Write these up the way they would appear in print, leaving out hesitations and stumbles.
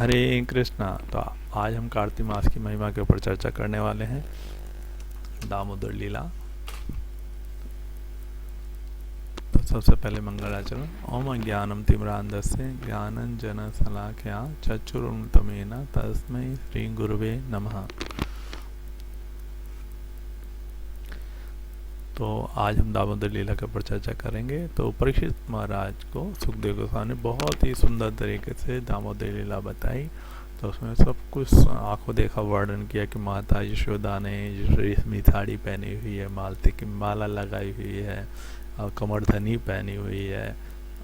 हरे कृष्णा। तो आज हम कार्तिक मास की महिमा के ऊपर चर्चा करने वाले हैं। दामोदर लीला। तो सबसे पहले मंगलाचरण। ओम ज्ञानम तिम्रांधस्य ज्ञानंजन शलाकया चक्षुरुन्मिलितं तस्मै श्री गुरुवे नमः। तो आज हम दामोदर लीला के ऊपर चर्चा करेंगे। तो परीक्षित महाराज को सुखदेव गोस्वामी ने बहुत ही सुंदर तरीके से दामोदर लीला बताई। तो उसमें सब कुछ आंखों देखा वर्णन किया कि माता यशोदा ने रेशमी साड़ी पहनी हुई है, मालती की माला लगाई हुई है, और कमरधनी पहनी हुई है,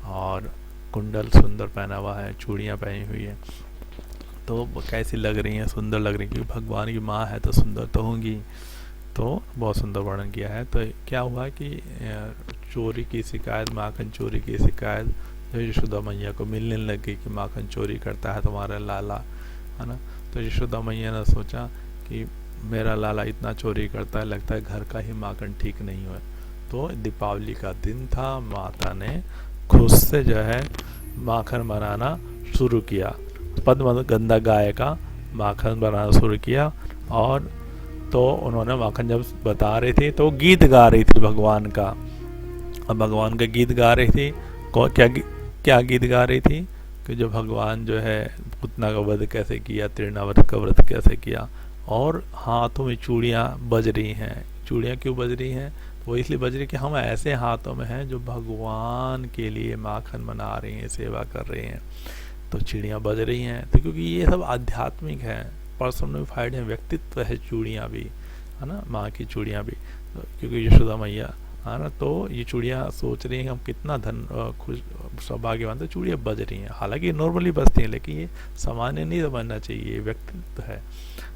और कुंडल सुंदर पहना हुआ है, चूड़ियाँ पहनी हुई है। तो कैसी लग रही हैं? सुंदर लग रही है, क्योंकि भगवान की माँ है तो सुंदर तो होंगी। तो बहुत सुंदर वर्णन किया है। तो क्या हुआ कि चोरी की शिकायत, माखन चोरी की शिकायत जो यशोदा मैया को मिलने लगी कि माखन चोरी करता है तुम्हारा लाला, है ना। तो यशोदा मैया ने सोचा कि मेरा लाला इतना चोरी करता है, लगता है घर का ही माखन ठीक नहीं हुआ। तो दीपावली का दिन था, माता ने खुद से जो है माखन बनाना शुरू किया। पद्म गंधा गाय का माखन बनाना शुरू किया। और तो उन्होंने माखन जब बता रही थी तो गीत गा रही थी भगवान का। अब भगवान का गीत गा रही थी। क्या गीत गा रही थी? कि जो भगवान जो है पुतना का वध कैसे किया, तृणावर्त का व्रत कैसे किया। और हाथों में चूड़ियाँ बज रही हैं। चूड़ियाँ क्यों बज रही हैं? वो इसलिए बज रही कि हम ऐसे हाथों में हैं जो भगवान के लिए माखन बना रही हैं, सेवा कर रही हैं। तो चिड़ियाँ बज रही हैं। तो क्योंकि ये सब आध्यात्मिक है, पर्सोनिफाइड है, व्यक्तित्व है चूड़ियाँ भी, है ना, माँ की चूड़ियाँ भी। तो क्योंकि यशोदा मैया, है ना, तो ये चूड़ियाँ सोच रही हैं कि हम कितना खुश सौभाग्यवान। तो चूड़ियाँ बज रही हैं, हालांकि नॉर्मली बजती हैं, लेकिन ये सामान्य नहीं समझना चाहिए, ये व्यक्तित्व है।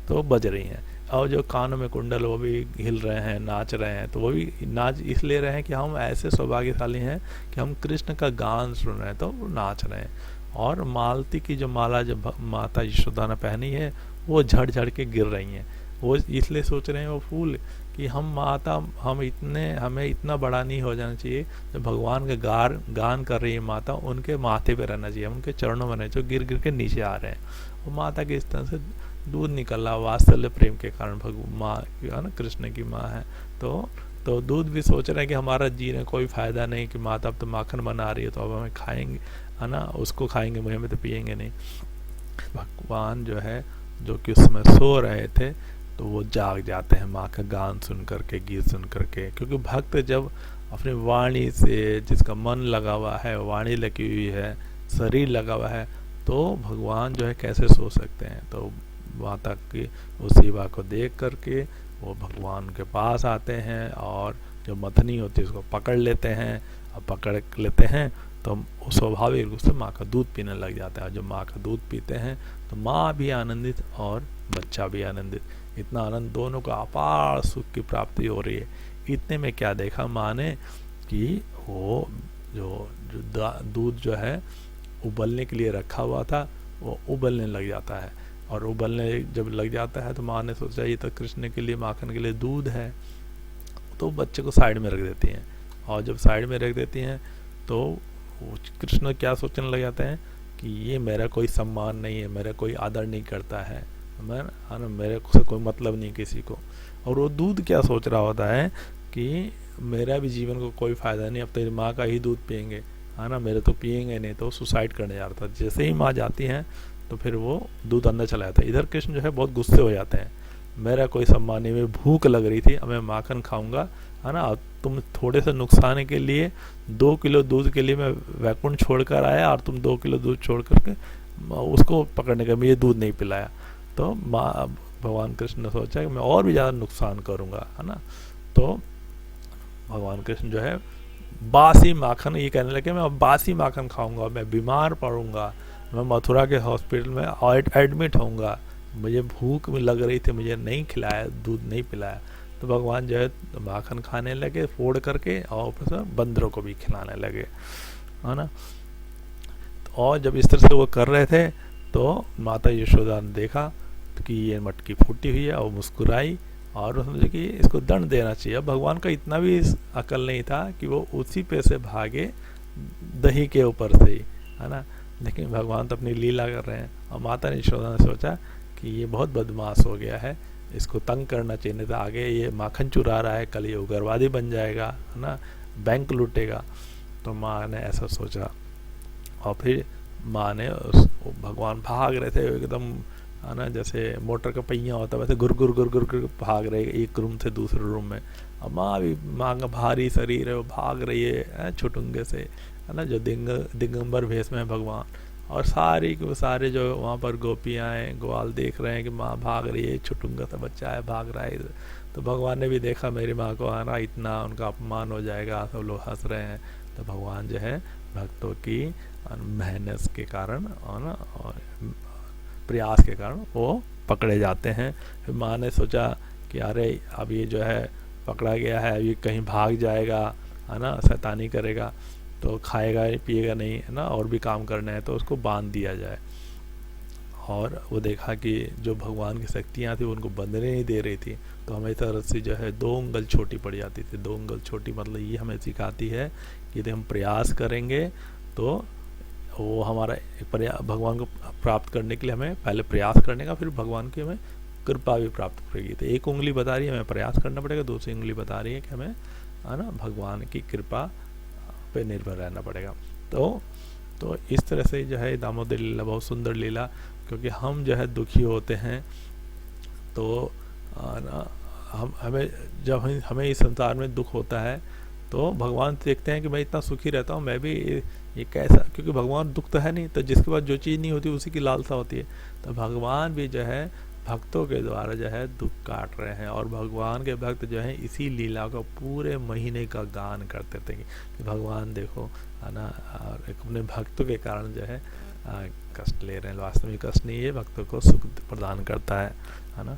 तो बज रही हैं। और जो कानों में कुंडल वो भी हिल रहे हैं, नाच रहे हैं। तो वो भी नाच इसलिए रहे हैं कि हम ऐसे सौभाग्यशाली हैं कि हम कृष्ण का गान सुन रहे हैं, तो वो नाच रहे हैं। और मालती की जो माला जब माता यशोदा ने पहनी है, वो झड़ झड़ के गिर रही हैं। वो इसलिए सोच रहे हैं वो फूल कि हम माता, हमें इतना बड़ा नहीं हो जाना चाहिए। जो भगवान का गान कर रही है माता, उनके माथे पे रहना चाहिए, उनके चरणों में रहना चाहिए, जो गिर गिर के नीचे आ रहे हैं। वो माता के इस तरह से दूध निकल रहा, वात्सल्य प्रेम के कारण माँ, है ना, कृष्ण की माँ है। तो दूध भी सोच रहे हैं कि हमारा जीने कोई फायदा नहीं, कि माता अब तो माखन बना रही है तो अब हमें खाएंगे, है ना, उसको खाएंगे, हमें तो पिएंगे नहीं। भगवान जो है, जो कि उसमें सो रहे थे, तो वो जाग जाते हैं माँ का गान सुन करके, गीत सुन करके। क्योंकि भक्त जब अपनी वाणी से, जिसका मन लगा हुआ है, वाणी लगी हुई है, शरीर लगा हुआ है, तो भगवान जो है कैसे सो सकते हैं। तो माता की उस सेवा को देख करके वो भगवान के पास आते हैं, और जो मथनी होती है उसको पकड़ लेते हैं। और पकड़ लेते हैं तो स्वाभाविक रूप से माँ का दूध पीने लग जाता है। जब माँ का दूध पीते हैं तो माँ भी आनंदित और बच्चा भी आनंदित। इतना आनंद, दोनों को अपार सुख की प्राप्ति हो रही है। इतने में क्या देखा माँ ने कि वो जो दूध जो है उबलने के लिए रखा हुआ था, वो उबलने लग जाता है। और उबलने जब लग जाता है तो माँ ने सोचा ये तो कृष्ण के लिए, माखन के लिए दूध है। तो बच्चे को साइड में रख देती हैं। और जब साइड में रख देती हैं तो कृष्ण क्या सोचने लग जाते हैं कि ये मेरा कोई सम्मान नहीं है, मेरा कोई आदर नहीं करता है, मेरे से कोई मतलब नहीं किसी को। और वो दूध क्या सोच रहा होता है कि मेरा भी जीवन को कोई फ़ायदा नहीं, अब तेरी माँ का ही दूध पियेंगे, है ना, मेरे तो पियेंगे नहीं। तो सुसाइड करने जा रहा था। जैसे ही माँ जाती हैं तो फिर वो दूध अंदर चला जाता है। इधर कृष्ण जो है बहुत गुस्से हो जाते हैं, मेरा कोई सम्मान नहीं, मेरी भूख लग रही थी, अब मैं माखन खाऊंगा, है ना। तुम थोड़े से नुकसान के लिए 2 किलो दूध के लिए मैं वैकुंठ छोड़कर आया, और तुम 2 किलो दूध छोड़ करके उसको पकड़ने का मुझे दूध नहीं पिलाया। तो माँ, भगवान कृष्ण ने सोचा कि मैं और भी ज़्यादा नुकसान करूँगा, है ना। तो भगवान कृष्ण जो है बासी माखन, ये कहने लगे मैं अब बासी माखन खाऊंगा, मैं बीमार पड़ूंगा, मैं मथुरा के हॉस्पिटल में एडमिट होऊंगा, मुझे भूख में लग रही थी, मुझे नहीं खिलाया, दूध नहीं पिलाया। तो भगवान जो है माखन खाने लगे फोड़ करके, और फिर बंदरों को भी खिलाने लगे, है ना। और जब इस तरह से वो कर रहे थे तो माता यशोदा ने देखा कि ये मटकी फूटी हुई है, और मुस्कुराई, और उसने कि इसको दंड देना चाहिए। अब भगवान का इतना भी अकल नहीं था कि वो उसी पे से भागे, दही के ऊपर से ही, है ना। लेकिन भगवान तो अपनी लीला कर रहे हैं। और माता यशोदा ने सोचा कि ये बहुत बदमाश हो गया है, इसको तंग करना चाहिए, नहीं तो आगे ये माखन चुरा रहा है, कल ये उग्रवादी बन जाएगा, है ना, बैंक लूटेगा। तो माँ ने ऐसा सोचा, और फिर माँ ने भगवान भाग रहे थे एकदम, है ना, जैसे मोटर का पहिया होता है वैसे गुर गुर गुर गुर गुर भाग रहे एक रूम से दूसरे रूम में। और माँ का भारी शरीर है, वो भाग रही है छुटुंगे से, है ना, जो दिगंबर भेष में है भगवान। और सारे जो वहाँ पर गोपियाँ हैं, ग्वाल देख रहे हैं कि माँ भाग रही है, छुटुंगा सा बच्चा है भाग रहा है। तो भगवान ने भी देखा मेरी माँ को, है ना, इतना उनका अपमान हो जाएगा, सब लोग हंस रहे हैं। तो भगवान जो है भक्तों की मेहनत के कारण और ना और प्रयास के कारण वो पकड़े जाते हैं। फिर माँ ने सोचा कि अरे अब ये जो है पकड़ा गया है, अब ये कहीं भाग जाएगा, है ना, शैतानी करेगा, तो खाएगा पिएगा नहीं, है ना, और भी काम करना है, तो उसको बांध दिया जाए। और वो देखा कि जो भगवान की शक्तियाँ थी वो उनको बंधने नहीं दे रही थी, तो हमेशा रस्सी जो है 2 उंगल छोटी पड़ जाती थी। 2 उंगल छोटी मतलब ये हमें सिखाती है कि यदि हम प्रयास करेंगे तो वो हमारा भगवान को प्राप्त करने के लिए हमें पहले प्रयास करने का, फिर भगवान की हमें कृपा भी प्राप्त करेगी। तो 1 उंगली बता रही है हमें प्रयास करना पड़ेगा, दूसरी उंगली बता रही है कि हमें, है ना, भगवान की कृपा पे निर्भर रहना पड़ेगा। तो इस तरह से जो है दामोदर लीला बहुत सुंदर लीला, क्योंकि हम जो है दुखी होते हैं तो ना हमें जब हमें इस संसार में दुख होता है तो भगवान देखते हैं कि मैं इतना सुखी रहता हूँ, मैं भी ये कैसा, क्योंकि भगवान दुख तो है नहीं, तो जिसके पास जो चीज़ नहीं होती उसी की लालसा होती है। तो भगवान भी जो है भक्तों के द्वारा जो है दुख काट रहे हैं, और भगवान के भक्त जो है इसी लीला को पूरे महीने का गान करते थे कि भगवान देखो, है ना, और अपने भक्तों के कारण जो है कष्ट ले रहे हैं। वास्तव में कष्ट नहीं है, भक्तों को सुख प्रदान करता है ना।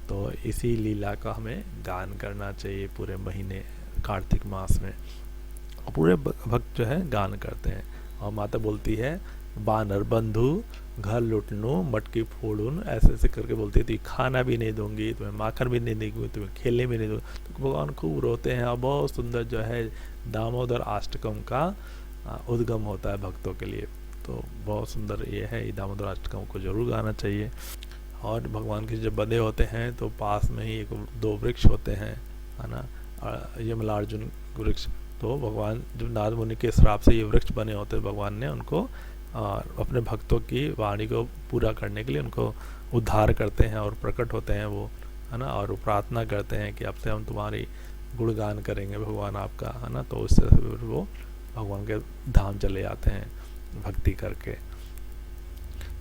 तो इसी लीला का हमें गान करना चाहिए पूरे महीने कार्तिक मास में। पूरे भक्त जो है गान करते हैं। और माता बोलती है बानर बंधु घर लुटनू मटकी फोड़ून, ऐसे ऐसे करके बोलती थी, खाना भी नहीं दूंगी तुम्हें, माखन भी नहीं दूंगी तुम्हें, खेलने भी नहीं दूंगी। तो भगवान खूब रोते हैं, और बहुत सुंदर जो है दामोदर अष्टकम का उद्गम होता है भक्तों के लिए। तो बहुत सुंदर ये है, दामोदर अष्टकम को जरूर गाना चाहिए। और भगवान के जब बंधे होते हैं तो पास में ही 2 वृक्ष होते हैं, है ना, यमलार्जुन वृक्ष। तो भगवान जब नारद मुनि के श्राप से ये वृक्ष बने होते, भगवान ने उनको अपने भक्तों की वाणी को पूरा करने के लिए उनको उद्धार करते हैं और प्रकट होते हैं वो, है ना, और प्रार्थना करते हैं कि अब से हम तुम्हारी गुणगान करेंगे भगवान आपका, है ना। तो उससे वो भगवान के धाम चले जाते हैं भक्ति करके।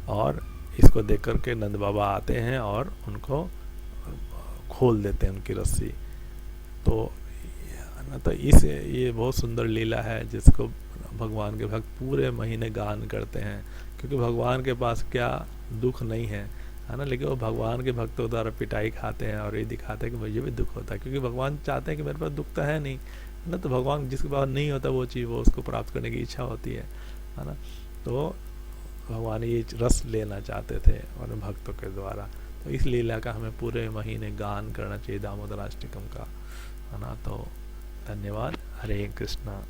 और इसको देख करके नंद बाबा आते हैं और उनको खोल देते हैं उनकी रस्सी। तो ना, तो ये बहुत सुंदर लीला है जिसको भगवान के भक्त पूरे महीने गान करते हैं, क्योंकि भगवान के पास क्या दुख नहीं है ना, लेकिन वो भगवान के भक्तों द्वारा पिटाई खाते हैं और ये दिखाते हैं कि मुझे भी दुख होता है, क्योंकि भगवान चाहते हैं कि मेरे पास दुख तो है नहीं, है ना। तो भगवान जिसके पास नहीं होता वो चीज़ वो उसको प्राप्त करने की इच्छा होती है ना। तो भगवान ये रस लेना चाहते थे और भक्तों के द्वारा। तो इस लीला का हमें पूरे महीने गान करना चाहिए, दामोदर अष्टकम का, है ना। तो धन्यवाद। हरे कृष्णा।